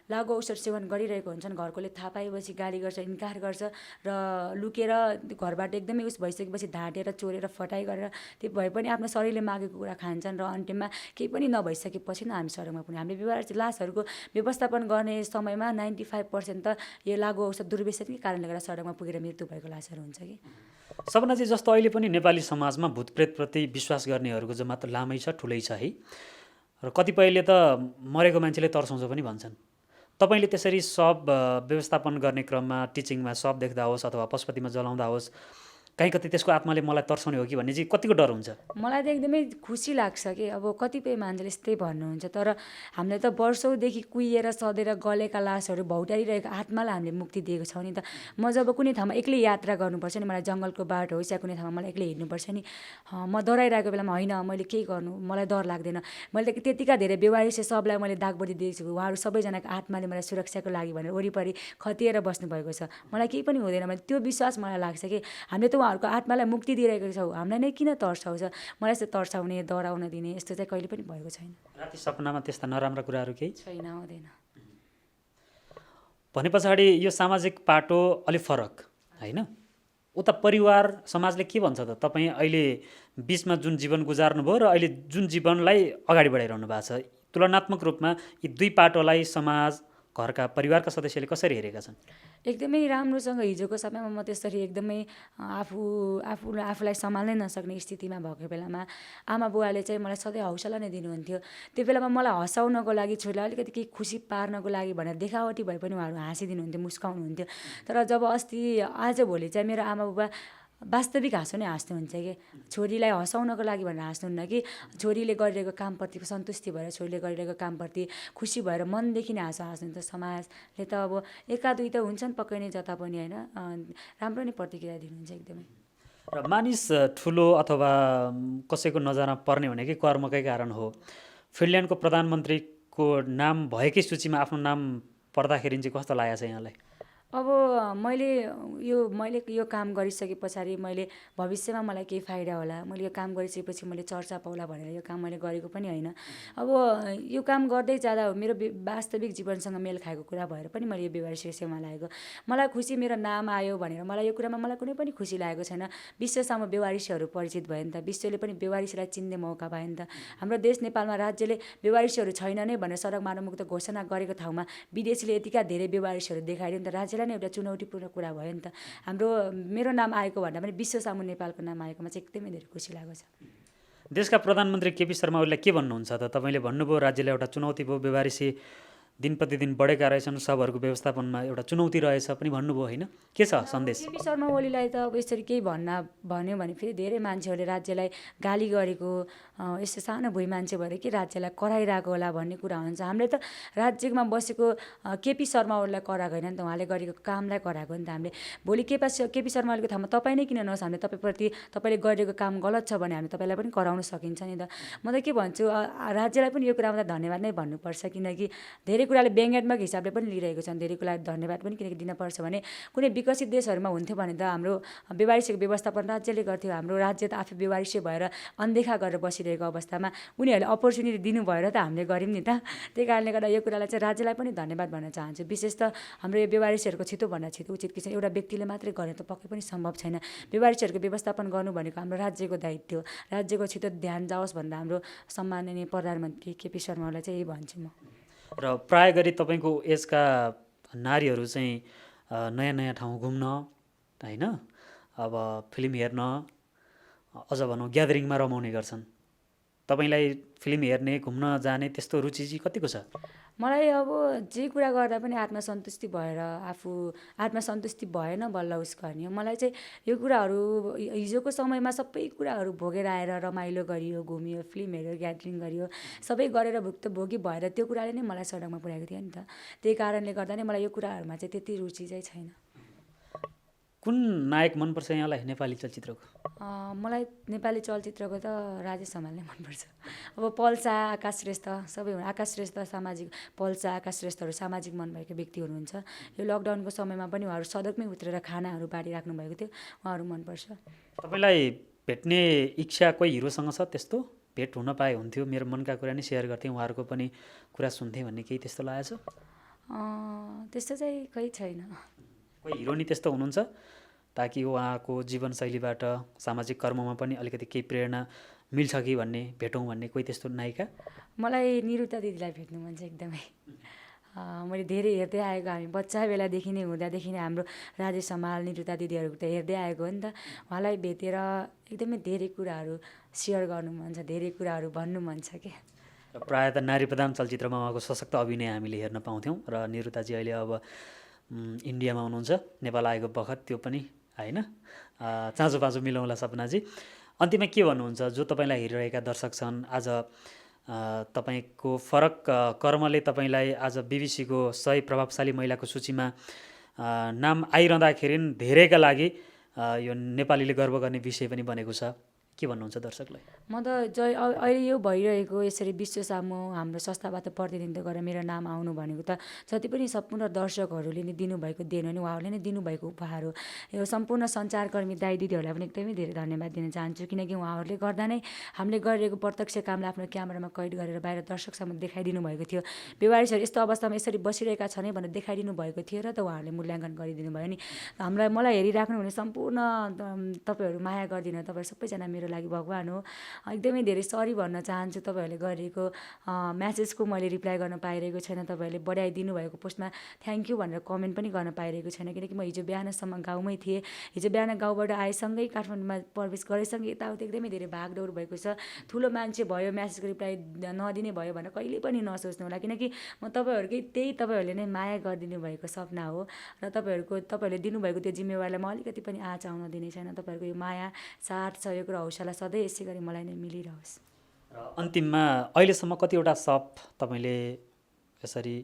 [SPEAKER 2] लागु औषध सेवन गरिरहेको हुन्छन्। घरकोले थाहा पाएपछि गाली गर्छ, इन्कार गर्छ, र लुकेर घरबाट एकदमै उस भइसकेपछि ढाँटेर चोरेर फटाइ गरेर त्यो भए पनि आफ्नो शरीरले मागेको कुरा खान्छन्। र अन्तिममा केही पनि नभइसकेपछि न हामी सडकमा पुग्ने। हामीले लासहरूको व्यवस्थापन गर्ने समयमा 95% त यो लागु औषध दुर्व्यसनकै कारणले गर्दा सडकमा पुगेर मृत्यु भएको लासहरू हुन्छ कि।
[SPEAKER 1] सपनाजी, जस्तो अहिले पनि नेपाली समाजमा भूतप्रेतप्रति विश्वास गर्नेहरूको जमात लामै छ, ठुलै छ है। र कतिपयले त मरेको मान्छेले तर्साउँछ पनि भन्छन्। तपाईँले त्यसरी सब व्यवस्थापन गर्ने क्रममा, टिचिङमा सब देख्दा होस् अथवा पशुपतिमा जलाउँदा होस्, कहीँ कति त्यसको आत्माले मलाई तर्साउने हो कि भन्ने चाहिँ कतिको डर हुन्छ?
[SPEAKER 2] मलाई त एकदमै खुसी लाग्छ कि अब कतिपय मान्छेले यस्तै भन्नुहुन्छ। तर हामीले त वर्षौँदेखि कुहिएर सधेर गलेका लासहरू भौटारिरहेको आत्मालाई हामीले मुक्ति दिएको छौँ नि त। म जब कुनै ठाउँमा एक्लै यात्रा गर्नुपर्छ नि, मलाई जङ्गलको बाटो होस् या कुनै ठाउँमा मलाई एक्लै हिँड्नुपर्छ नि, म डराइरहेको बेलामा होइन मैले केही गर्नु, मलाई डर लाग्दैन। मैले त त्यतिका धेरै बेवारिसे सबलाई मैले दागबत्ती दिएको छु। उहाँहरू सबैजनाको आत्माले मलाई सुरक्षाको लागि भनेर वरिपरि खतिएर बस्नुभएको छ। मलाई केही पनि हुँदैन। मैले त्यो विश्वास मलाई लाग्छ कि हामीले त उहाँहरूको आत्मालाई मुक्ति दिइरहेको छौँ। हामीलाई नै किन तर्साउँछ? मलाई यस्तो तर्साउने, डराउन दिने यस्तो चाहिँ कहिले पनि भएको छैन।
[SPEAKER 1] राति सपनामा त्यस्ता नराम्रा कुराहरू केही
[SPEAKER 2] छैन, आउँदैन।
[SPEAKER 1] भने पछाडि यो सामाजिक पाटो अलि फरक होइन? उता परिवार समाजले के भन्छ त? तपाईँ अहिले बिचमा जुन जीवन गुजार्नुभयो र अहिले जुन जीवनलाई अगाडि बढाइरहनु भएको छ, तुलनात्मक रूपमा यी दुई पाटोलाई समाज घरका परिवारका सदस्यले कसरी हेरेका छन्?
[SPEAKER 2] एकदमै राम्रोसँग हिजोको समयमा म त्यसरी एकदमै आफूलाई सम्हाल्नै नसक्ने स्थितिमा भएको बेलामा आमा बुवाले चाहिँ मलाई सधैँ हौसला नै दिनुहुन्थ्यो। त्यो बेलामा मलाई हँसाउनको लागि, छोरीलाई अलिकति केही खुसी पार्नको लागि भनेर देखावटी भए पनि उहाँहरू हाँसिदिनुहुन्थ्यो, मुस्काउनुहुन्थ्यो। तर जब आजभोलि चाहिँ मेरो आमा बुबा वास्तविक हाँसो नै हाँस्नुहुन्छ कि छोरीलाई हँसाउनको लागि भनेर हाँस्नुहुन्न कि छोरीले गरिरहेको कामप्रति सन्तुष्टि भएर, छोरीले गरिरहेको कामप्रति खुसी भएर मनदेखि नै हाँस्नुहुन्छ। समाजले त अब एका दुई त हुन्छन् पक्कै नै जता पनि होइन, राम्रो नै प्रतिक्रिया दिनुहुन्छ एकदमै।
[SPEAKER 1] र मानिस ठुलो अथवा कसैको नजरमा पर्ने भनेकै कर्मकै कारण हो। फिनल्यान्डको प्रधानमन्त्रीको नाम भएकै सूचीमा आफ्नो नाम पर्दाखेरि चाहिँ कस्तो लागेको छ यहाँलाई?
[SPEAKER 2] अब मैले यो काम गरिसके पछाडि मैले भविष्यमा मलाई केही फाइदा होला, मैले यो काम गरिसकेपछि मैले चर्चा पाउला भनेर यो काम मैले गरेको पनि होइन। अब यो काम गर्दै जाँदा मेरो वास्तविक जीवनसँग मेल खाएको कुरा भएर पनि मैले यो व्यवहारिक सेवामा लागेको। मलाई खुसी मेरो नाम आयो भनेर मलाई यो कुरामा मलाई कुनै पनि खुसी लागेको छैन। विश्वसम्म बेवारिसहरू परिचित भयो नि त, विश्वले पनि बेवारिसलाई चिन्ने मौका पायो नि त। हाम्रो देश नेपालमा राज्यले बेवारिसहरू छैन नै भनेर सडक मार्गमुक्त घोषणा गरेको ठाउँमा विदेशीले यतिका धेरै बेवारिसहरू देखाइदियो नि त। राज्यलाई नै एउटा चुनौतीपूर्ण कुरा भयो नि त। मेरो नाम आएको भन्दा पनि विश्व सामु नेपालको नाम आएकोमा चाहिँ एकदमै धेरै खुसी लागेको छ।
[SPEAKER 1] देशका प्रधानमन्त्री केपी शर्मा ओलीलाई के भन्नुहुन्छ त? तपाईँले भन्नुभयो राज्यलाई एउटा चुनौती भयो, बेवारिसी दिन प्रतिदिन बढेका रहेछन्, सबहरूको व्यवस्थापनमा एउटा चुनौती रहेछ पनि भन्नुभयो होइन? के छ सन्देश?
[SPEAKER 2] केपी शर्मा ओलीलाई त अब यसरी केही भन्यो भने फेरि धेरै मान्छेहरूले राज्यलाई गाली गरेको, यस्तो सानो भुइँ मान्छे भएर के राज्यलाई कराइरहेको होला भन्ने कुरा हुन्छ। हामीले त राज्यमा बसेको केपी शर्मा ओलीलाई कराएको होइन नि त, उहाँले गरेको कामलाई कराएको नि त हामीले। भोलि केपी शर्मा ओलीको ठाउँमा तपाईँ नै किन नहोस्, हामीले तपाईँले गरेको काम गलत छ भने हामी तपाईँलाई पनि कराउन सकिन्छ नि त। म त के भन्छु, राज्यलाई पनि यो कुरामा त धन्यवाद नै भन्नुपर्छ, किनकि धेरै कुराले व्यङ्ग्यात्मक हिसाबले पनि लिइरहेको छन्, धेरै कुरालाई धन्यवाद पनि किनकि दिनपर्छ। भने कुनै विकसित देशहरूमा हुन्थ्यो भने त हाम्रो बेवारिसीको व्यवस्थापन राज्यले गर्थ्यो। हाम्रो राज्य त आफै बेवारिसी भएर अनदेखा गरेर बसिरहेको अवस्थामा उनीहरूले अपर्च्युनिटी दिनु भएर त हामीले गऱ्यौँ नि त। त्यही कारणले गर्दा यो कुरालाई चाहिँ राज्यलाई पनि धन्यवाद भन्न चाहन्छु। विशेष त हाम्रो यो बेवारिसीहरूको छिटोभन्दा छिटो उचित किसिम एउटा व्यक्तिले मात्रै गर्ने त पक्कै पनि सम्भव छैन। बेवारिसीहरूको व्यवस्थापन गर्नु भनेको हाम्रो राज्यको दायित्व हो। राज्यको छिटो ध्यान जाओस् भनेर हाम्रो सम्माननीय प्रधानमन्त्री केपी शर्मा ओलीलाई चाहिँ यही भन्छु म।
[SPEAKER 1] र प्राय गरी तपाईँको एजका नारीहरू चाहिँ नयाँ नयाँ ठाउँ घुम्न होइन, अब फिल्म हेर्न, अझ भनौँ ग्यादरिङमा रमाउने गर्छन्। तपाईँलाई फिल्म हेर्ने, घुम्न जाने त्यस्तो रुचि चाहिँ कतिको छ?
[SPEAKER 2] मलाई अब जे कुरा गर्दा पनि आत्मसन्तुष्टि भएन बल्ल उस गर्ने हो। मलाई चाहिँ यो कुराहरू हिजोको समयमा सबै कुराहरू भोगेर आएर रमाइलो गरियो, घुमियो, फिल्म हेऱ्यो, ग्यादरिङ गरियो, सबै गरेर भुक्तभोगी भएर त्यो कुराले नै मलाई सडकमा पुर्याएको थियो नि त। त्यही कारणले गर्दा नै मलाई यो कुराहरूमा चाहिँ त्यति रुचि चाहिँ छैन।
[SPEAKER 1] कुन नायक मनपर्छ यहाँलाई नेपाली चलचित्रको?
[SPEAKER 2] मलाई नेपाली चलचित्रको त राजेश हमाल नै मनपर्छ। अब पल्सा, आकाश श्रेष्ठ सबै आकाश श्रेष्ठ पल्सा, आकाश श्रेष्ठहरू सामाजिक मन भएको व्यक्ति हुनुहुन्छ। यो लकडाउनको समयमा पनि उहाँहरू सडकमै उत्रेर खानाहरू बाँडिराख्नु भएको थियो, उहाँहरू मनपर्छ।
[SPEAKER 1] तपाईँलाई भेट्ने इच्छा कोही हिरोसँग छ त्यस्तो? भेट हुन पाए हुन्थ्यो, मेरो मनका कुरा नै सेयर गर्थेँ, उहाँहरूको पनि कुरा सुन्थेँ भन्ने केही त्यस्तो लागेको छ?
[SPEAKER 2] त्यस्तो चाहिँ खै छैन।
[SPEAKER 1] कोही हिरोनी त्यस्तो हुनुहुन्छ ताकि उहाँको जीवनशैलीबाट सामाजिक कर्ममा पनि अलिकति केही प्रेरणा मिल्छ कि भन्ने, भेटौँ भन्ने कोही त्यस्तो नायिका?
[SPEAKER 2] मलाई निरुता दिदीलाई भेट्नु मन छ एकदमै। मैले धेरै हेर्दै आएको, हामी बच्चा बेलादेखि नै हुँदादेखि नै हाम्रो राजेश हमाल, निरुता दिदीहरू त हेर्दै आएको हो नि त। उहाँलाई भेटेर एकदमै धेरै कुराहरू सेयर गर्नु मन छ, धेरै कुराहरू भन्नु मन छ क्या।
[SPEAKER 1] प्रायः त नारी प्रधान चलचित्रमा उहाँको सशक्त अभिनय हामीले हेर्न पाउँथ्यौँ र निरुताजी अहिले अब इन्डियामा हुनुहुन्छ, नेपाल आएको बखत त्यो पनि होइन, चाँजो पाँचो मिलाउँला सपनाजी। अन्त्यमा के भन्नुहुन्छ जो तपाईँलाई हेरिरहेका दर्शक छन्, आज तपाईँको फरक कर्मले तपाईँलाई आज बिबिसीको 100 प्रभावशाली महिलाको सूचीमा नाम आइरहँदाखेरि धेरैका लागि यो नेपालीले गर्व गर्ने विषय पनि बनेको छ, के भन्नुहुन्छ दर्शकलाई?
[SPEAKER 2] म त अहिले यो भइरहेको यसरी विश्व सामु हाम्रो संस्थाबाट प्रतिनिधित्व गरेर मेरो नाम आउनु भनेको त जति पनि सम्पूर्ण दर्शकहरूले नै दिनुभएको देन हो नि, उहाँहरूले नै दिनुभएको उपहार हो। यो सम्पूर्ण सञ्चारकर्मी दाइ दिदीहरूलाई पनि एकदमै धेरै धन्यवाद दिन चाहन्छु, किनकि उहाँहरूले गर्दा नै हामीले गरिरहेको प्रत्यक्ष कामलाई आफ्नो क्यामेरामा कैद गरेर बाहिर दर्शकसम्म देखाइदिनु भएको थियो। बेवारिसहरू यस्तो अवस्थामा यसरी बसिरहेका छन् भनेर देखाइदिनु भएको थियो र त उहाँहरूले मूल्याङ्कन गरिदिनु भयो नि। मलाई हेरिराख्नु भने सम्पूर्ण तपाईँहरू माया गरिदिनु, तपाईँहरू सबैजना मेरो मेरो लागि भगवान् हो। एकदमै धेरै सरी भन्न चाहन्छु तपाईँहरूले गरेको म्यासेजको मैले रिप्लाई गर्न पाइरहेको छैन। तपाईँहरूले बढाइदिनु भएको पोस्टमा थ्याङ्क यू भनेर कमेन्ट पनि गर्न पाइरहेको छैन, किनकि म हिजो बिहानसम्म गाउँमै थिएँ। हिजो बिहान गाउँबाट आएसँगै काठमाडौँमा प्रवेश गरेसँगै यताउति एकदमै धेरै भागदौड भएको छ। ठुलो मान्छे भयो, म्यासेजको रिप्लाई नदिने भयो भनेर कहिले पनि नसोच्नु होला, किनकि म तपाईँहरूले नै माया गरिदिनु भएको सपना हो र तपाईँहरूले दिनुभएको त्यो जिम्मेवारीलाई म अलिकति पनि आँच आउन दिने छैन। तपाईँहरूको यो माया, साथ, सहयोग र हौसला सधैँ यसै गरी मलाई नै मिलिरहोस्।
[SPEAKER 1] र अन्तिममा अहिलेसम्म कतिवटा शव तपाईँले यसरी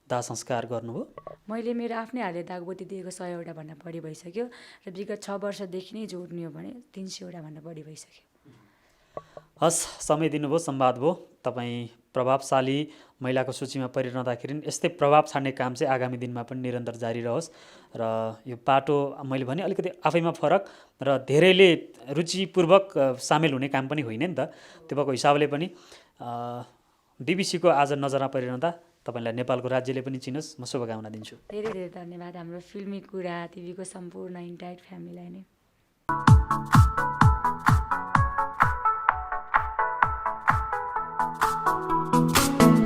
[SPEAKER 1] दाह संस्कार गर्नुभयो?
[SPEAKER 2] मैले मेरो आफ्नै हातले दागबत्ती दिएको 100 वटा भन्दा बढी भइसक्यो र विगत 6 वर्षदेखि नै जोड्ने हो भने 300 वटा भन्दा बढी भइसक्यो।
[SPEAKER 1] हस्, समय दिनुभयो, संवाद भयो। तपाईँ प्रभावशाली महिलाको सूचीमा परिरहँदाखेरि यस्तै प्रभाव छाड्ने काम चाहिँ आगामी दिनमा पनि निरन्तर जारी रहोस्। र यो पाटो मैले भने अलिकति आफैमा फरक र धेरैले रुचिपूर्वक सामेल हुने काम पनि होइन नि त। त्यो भएको हिसाबले पनि बिबिसीको आज नजरमा परिरहँदा तपाईँलाई नेपालको राज्यले पनि चिनोस्, म शुभकामना दिन्छु।
[SPEAKER 2] धेरै धेरै धन्यवाद हाम्रो फिल्मी कुरा टिभीको सम्पूर्ण इन्टायर फ्यामिलीलाई नै।